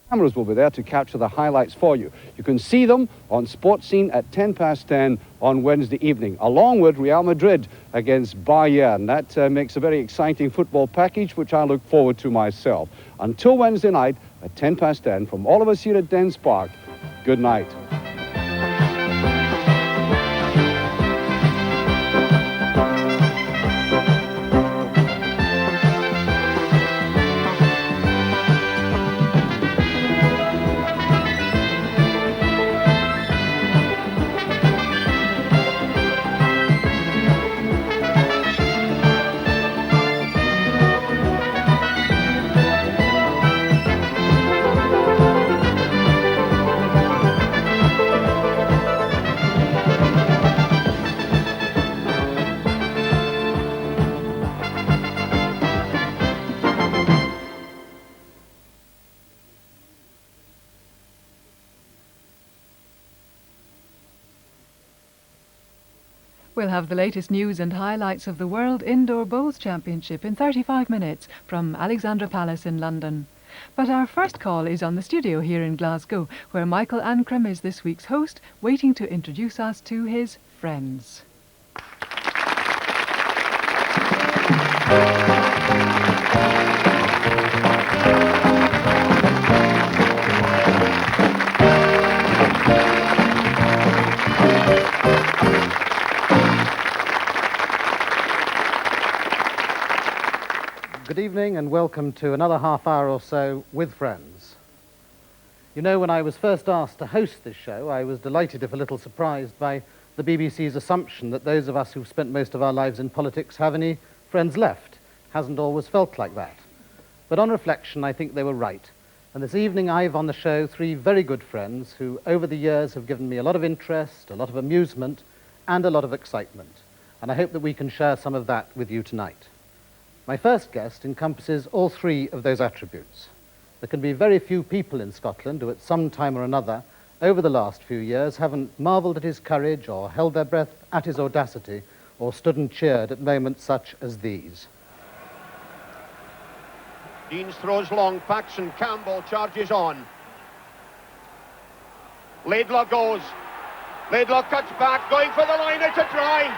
Cameras will be there to capture the highlights for you. You can see them on Sports Scene at 10 past 10 on Wednesday evening, along with Real Madrid against Bayern. That makes a very exciting football package, which I look forward to myself. Until Wednesday night at 10 past 10, from all of us here at Dens Park, good night. We'll have the latest news and highlights of the World Indoor Bowls Championship in 35 minutes from Alexandra Palace in London. But our first call is on the studio here in Glasgow, where Michael Ancram is this week's host, waiting to introduce us to his friends. Good evening and welcome to another half hour or so with friends. You know, when I was first asked to host this show, I was delighted, if a little surprised, by the BBC's assumption that those of us who've spent most of our lives in politics have any friends left. Hasn't always felt like that. But on reflection, I think they were right. And this evening I've on the show three very good friends who over the years have given me a lot of interest, a lot of amusement, and a lot of excitement. And I hope that we can share some of that with you tonight. My first guest encompasses all three of those attributes. There can be very few people in Scotland who at some time or another over the last few years haven't marvelled at his courage or held their breath at his audacity or stood and cheered at moments such as these. Deans throws long, Paxson, Campbell charges on. Laidlaw goes. Laidlaw cuts back, going for the line, it's a try.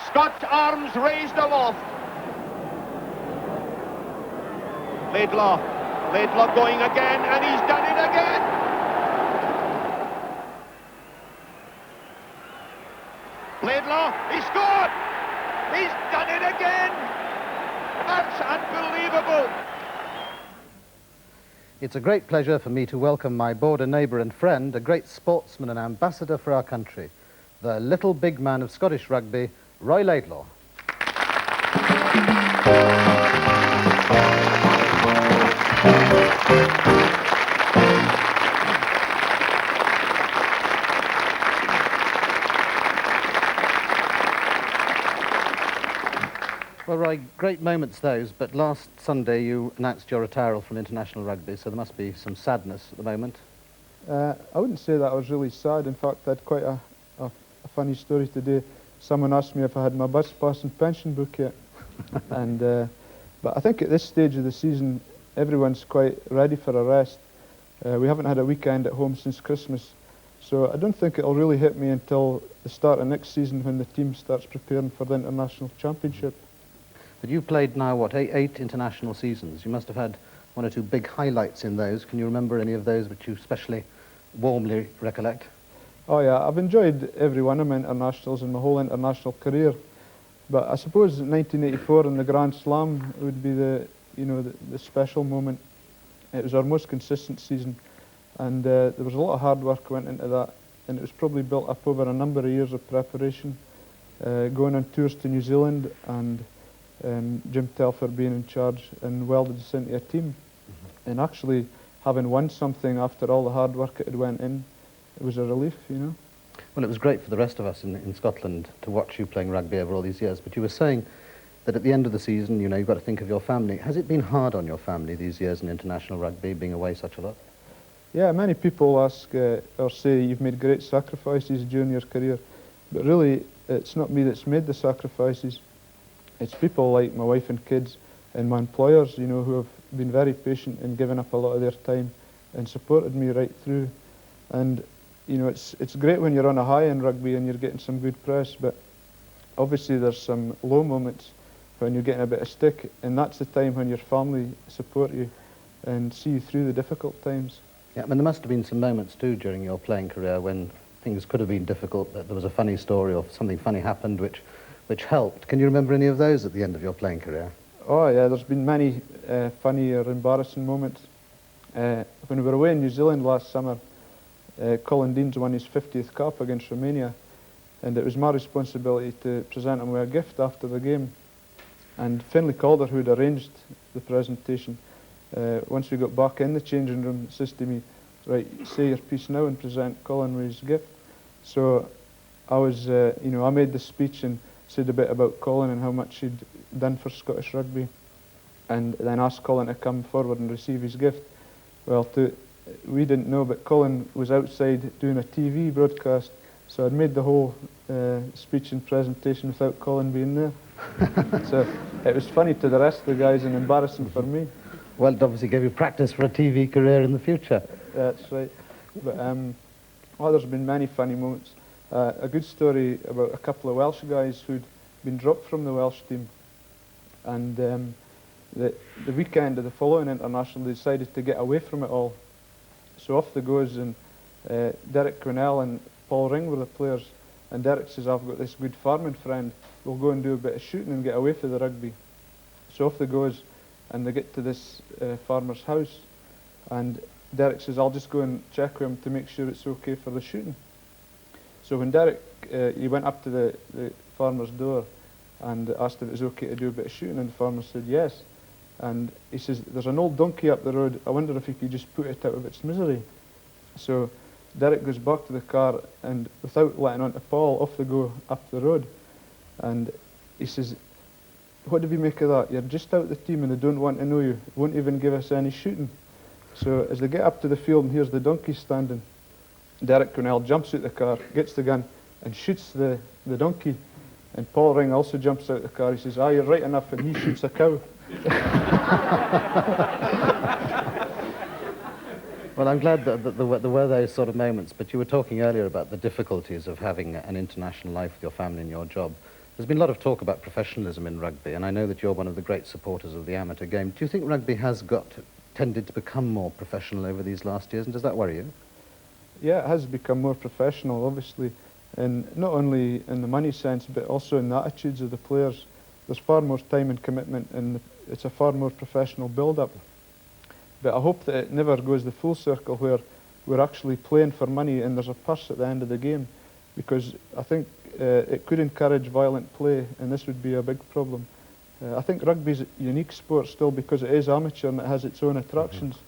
Scott's arms raised aloft. Laidlaw going again, and he's done it again. Laidlaw, he scored! He's done it again! That's unbelievable! It's a great pleasure for me to welcome my border neighbour and friend, a great sportsman and ambassador for our country, the little big man of Scottish rugby, Roy Laidlaw. Well, Roy, great moments those, but last Sunday you announced your retirement from international rugby, so there must be some sadness at the moment. I wouldn't say that I was really sad. In fact, I had quite a funny story today. Someone asked me if I had my bus pass and pension book yet. But I think at this stage of the season, everyone's quite ready for a rest. We haven't had a weekend at home since Christmas, so I don't think it'll really hit me until the start of next season when the team starts preparing for the international championship. But you played now, what, eight international seasons? You must have had one or two big highlights in those. Can you remember any of those which you especially warmly recollect? Oh yeah, I've enjoyed every one of my internationals in my whole international career. But I suppose 1984 in the Grand Slam would be the special moment. It was our most consistent season, and there was a lot of hard work went into that, and it was probably built up over a number of years of preparation, going on tours to New Zealand, and Jim Telfer being in charge and welded us into a team. And actually having won something after all the hard work it had went in, it was a relief, you know. Well, it was great for the rest of us in Scotland to watch you playing rugby over all these years, but you were saying that at the end of the season, you know, you've got to think of your family. Has it been hard on your family these years in international rugby, being away such a lot? Yeah, many people ask or say you've made great sacrifices during your career, but really it's not me that's made the sacrifices. It's people like my wife and kids and my employers, you know, who have been very patient and given up a lot of their time and supported me right through. And you know, it's great when you're on a high in rugby and you're getting some good press, but obviously there's some low moments when you're getting a bit of stick, and that's the time when your family support you and see you through the difficult times. Yeah, I mean, there must have been some moments too during your playing career when things could have been difficult, that there was a funny story or something funny happened which helped. Can you remember any of those at the end of your playing career? Oh yeah, there's been many funny or embarrassing moments. When we were away in New Zealand last summer, Colin Deans won his 50th cap against Romania, and it was my responsibility to present him with a gift after the game. And Finlay Calder, who'd arranged the presentation, once we got back in the changing room, says to me, "Right, say your piece now and present Colin with his gift." So I was, you know, I made the speech and said a bit about Colin and how much he'd done for Scottish rugby, and then asked Colin to come forward and receive his gift. Well, we didn't know, but Colin was outside doing a TV broadcast, so I'd made the whole speech and presentation without Colin being there. So it was funny to the rest of the guys and embarrassing for me. Well, it obviously gave you practice for a TV career in the future. That's right. But well, there's been many funny moments. A good story about a couple of Welsh guys who'd been dropped from the Welsh team, and the weekend of the following international they decided to get away from it all. So off they goes, and Derek Quinnell and Paul Ring were the players, and Derek says, "I've got this good farming friend, we'll go and do a bit of shooting and get away from the rugby." So off they goes, and they get to this farmer's house, and Derek says, "I'll just go and check with him to make sure it's okay for the shooting." So when Derek, he went up to the farmer's door and asked if it was okay to do a bit of shooting, and the farmer said yes. And he says, "There's an old donkey up the road, I wonder if he could just put it out of its misery." So Derek goes back to the car, and without letting on to Paul, off they go up the road. And he says, "What did we make of that? You're just out the team and they don't want to know you, won't even give us any shooting." So as they get up to the field and here's the donkey standing, Derek Quinnell jumps out the car, gets the gun and shoots the donkey. And Paul Ring also jumps out the car. He says, "Ah, you're right enough," and he shoots a cow. Well, I'm glad that there were those sort of moments, but you were talking earlier about the difficulties of having an international life with your family and your job. There's been a lot of talk about professionalism in rugby, and I know that you're one of the great supporters of the amateur game. Do you think rugby has tended to become more professional over these last years, and does that worry you? Yeah, it has become more professional, obviously, and not only in the money sense, but also in the attitudes of the players. There's far more time and commitment, and it's a far more professional build-up. But I hope that it never goes the full circle where we're actually playing for money and there's a purse at the end of the game, because I think it could encourage violent play, and this would be a big problem. I think rugby's a unique sport still because it is amateur and it has its own attractions,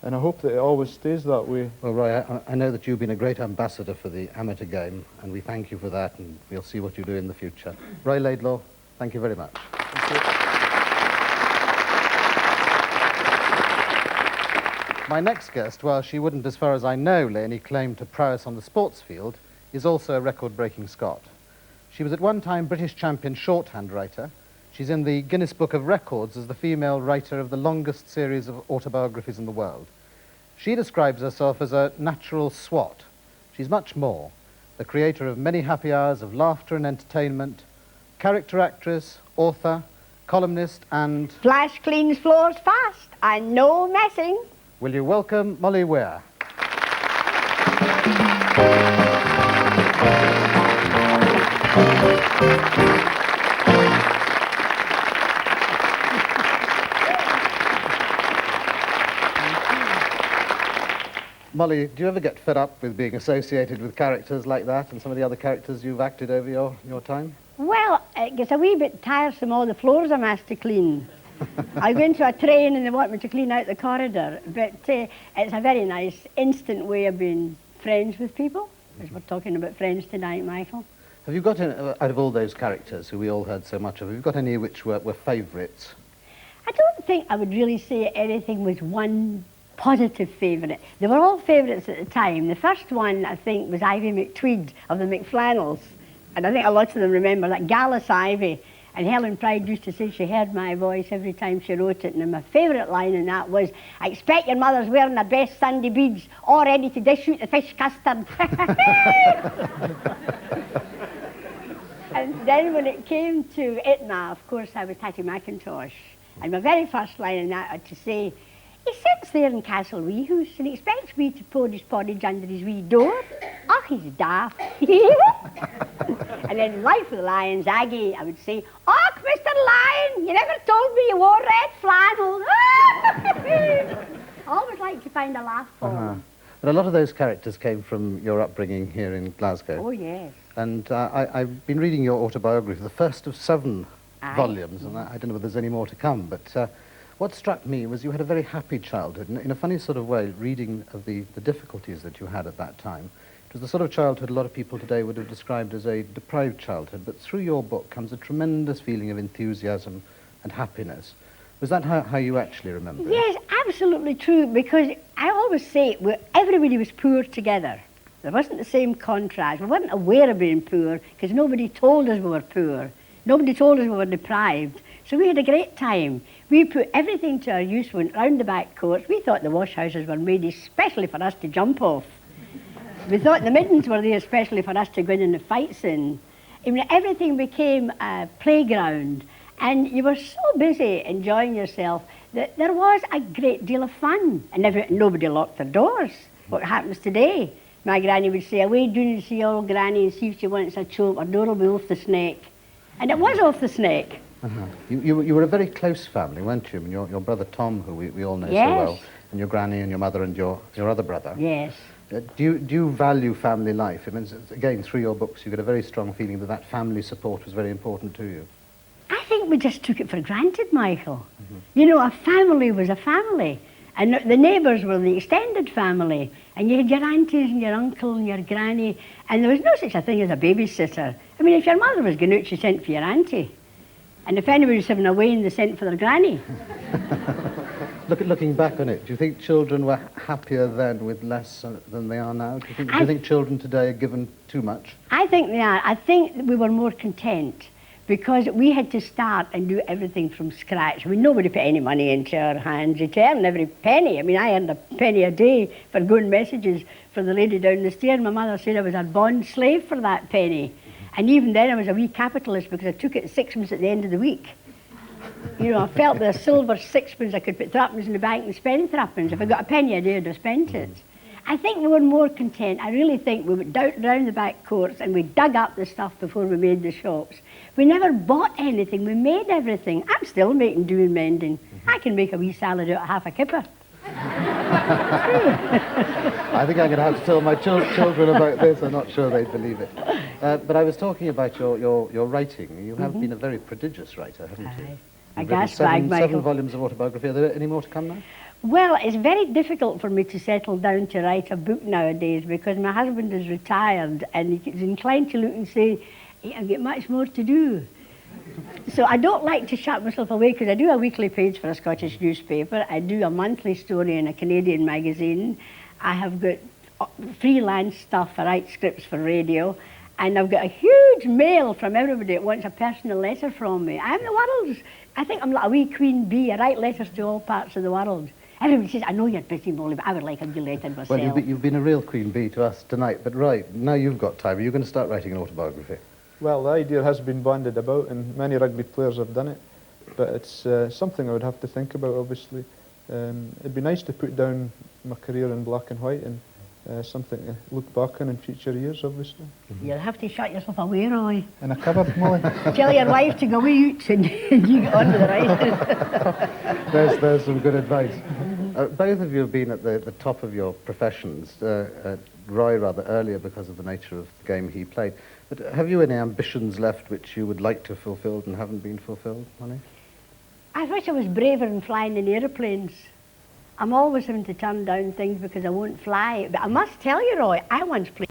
and I hope that it always stays that way. Well, Roy, I know that you've been a great ambassador for the amateur game, and we thank you for that, and we'll see what you do in the future. Roy Laidlaw, thank you very much. Thank you. My next guest, while she wouldn't, as far as I know, lay any claim to prowess on the sports field, is also a record-breaking Scot. She was at one time British champion shorthand writer. She's in the Guinness Book of Records as the female writer of the longest series of autobiographies in the world. She describes herself as a natural swot. She's much more, the creator of many happy hours of laughter and entertainment, character actress, author, columnist, and... Flash cleans floors fast and no messing. Will you welcome Molly Weir? Molly, do you ever get fed up with being associated with characters like that and some of the other characters you've acted over your time? Well, it gets a wee bit tiresome, all the floors I'm asked to clean. I go into a train and they want me to clean out the corridor, but it's a very nice, instant way of being friends with people, as we're talking about friends tonight, Michael. Have you got, out of all those characters who we all heard so much of, have you got any which were favourites? I don't think I would really say anything was one positive favourite. They were all favourites at the time. The first one, I think, was Ivy McTweed of the McFlannels, and I think a lot of them remember that Gallus Ivy. And Helen Pride used to say she heard my voice every time she wrote it. And my favourite line in that was, I expect your mother's wearing her best Sunday beads, all ready to dish out the fish custard. And then when it came to Itma, of course, I was Tatty McIntosh. And my very first line in that had to say, he sits there in Castle Weehouse and he expects me to pour his porridge under his wee door. Oh, he's daft. And then in Life of the Lions, Aggie, I would say, oh, Mr. Lion, you never told me you wore red flannel. I always like to find a laugh for them. But a lot of those characters came from your upbringing here in Glasgow. Oh, yes. And I've been reading your autobiography, the first of 7 Aye. volumes, and I don't know whether there's any more to come, but what struck me was you had a very happy childhood, and in a funny sort of way, reading of the difficulties that you had at that time. It was the sort of childhood a lot of people today would have described as a deprived childhood, but through your book comes a tremendous feeling of enthusiasm and happiness. Was that how you actually remember it? Yes, absolutely true, because I always say everybody was poor together. There wasn't the same contrast. We weren't aware of being poor because nobody told us we were poor. Nobody told us we were deprived. So we had a great time. We put everything to our use, went round the back courts. We thought the wash houses were made especially for us to jump off. We thought the middens were there especially for us to go in and the fights in. I mean, everything became a playground. And you were so busy enjoying yourself that there was a great deal of fun. And nobody locked their doors. What happens today? My granny would say, away down to see old granny and see if she wants a chope, her door will be off the snake. And it was off the snake. You were a very close family, weren't you? I mean, your brother Tom, who we all know so well, and your granny and your mother and your other brother. Yes. Do you value family life? I mean, again, through your books, you get a very strong feeling that family support was very important to you. I think we just took it for granted, Michael. You know, a family was a family. And the neighbours were the extended family. And you had your aunties and your uncle and your granny. And there was no such a thing as a babysitter. I mean, if your mother was going out, she sent for your auntie. And if anybody was having a wean, they sent for their granny. Looking back on it, do you think children were happier then with less than they are now? Do you think children today are given too much? I think they are. I think we were more content because we had to start and do everything from scratch. I mean, nobody put any money into our hands. You earned every penny. I mean, I earned a penny a day for going messages for the lady down the stair. My mother said I was a bond slave for that penny. And even then I was a wee capitalist because I took it 6pence at the end of the week. You know, I felt the silver 6pence, I could put 3pence in the bank and spend 3pence. If I got a penny a day, I'd have spent it. I think we were more content. I really think we went down the back courts and we dug up the stuff before we made the shops. We never bought anything, we made everything. I'm still making do and mending. I can make a wee salad out of half a kipper. I think I'm going to have to tell my children about this. I'm not sure they'd believe it. But I was talking about your writing. You have been a very prodigious writer, haven't you? A gas bag, Michael. 7 volumes of autobiography. Are there any more to come now? Well, it's very difficult for me to settle down to write a book nowadays because my husband is retired and he's inclined to look and say, I've got much more to do. So I don't like to shut myself away because I do a weekly page for a Scottish newspaper. I do a monthly story in a Canadian magazine. I have got freelance stuff. I write scripts for radio. And I've got a huge mail from everybody that wants a personal letter from me. I'm the world's, I think I'm like a wee queen bee. I write letters to all parts of the world. Everybody says, I know you're busy, Molly, but I would like a wee letter myself. Well, you've been a real queen bee to us tonight, but right, now you've got time. Are you going to start writing an autobiography? Well, the idea has been bandied about, and many rugby players have done it, but it's something I would have to think about, obviously. It'd be nice to put down my career in black and white, and something to look back on in future years, obviously. You'll have to shut yourself away, Roy. In a cupboard, Molly. Tell your wife to go away out and you get on with the right. There's some good advice. Both of you have been at the top of your professions. Roy rather earlier because of the nature of the game he played. But have you any ambitions left which you would like to have fulfilled and haven't been fulfilled, Molly? I wish I was braver in flying in aeroplanes. I'm always having to turn down things because I won't fly. But I must tell you, Roy, I once played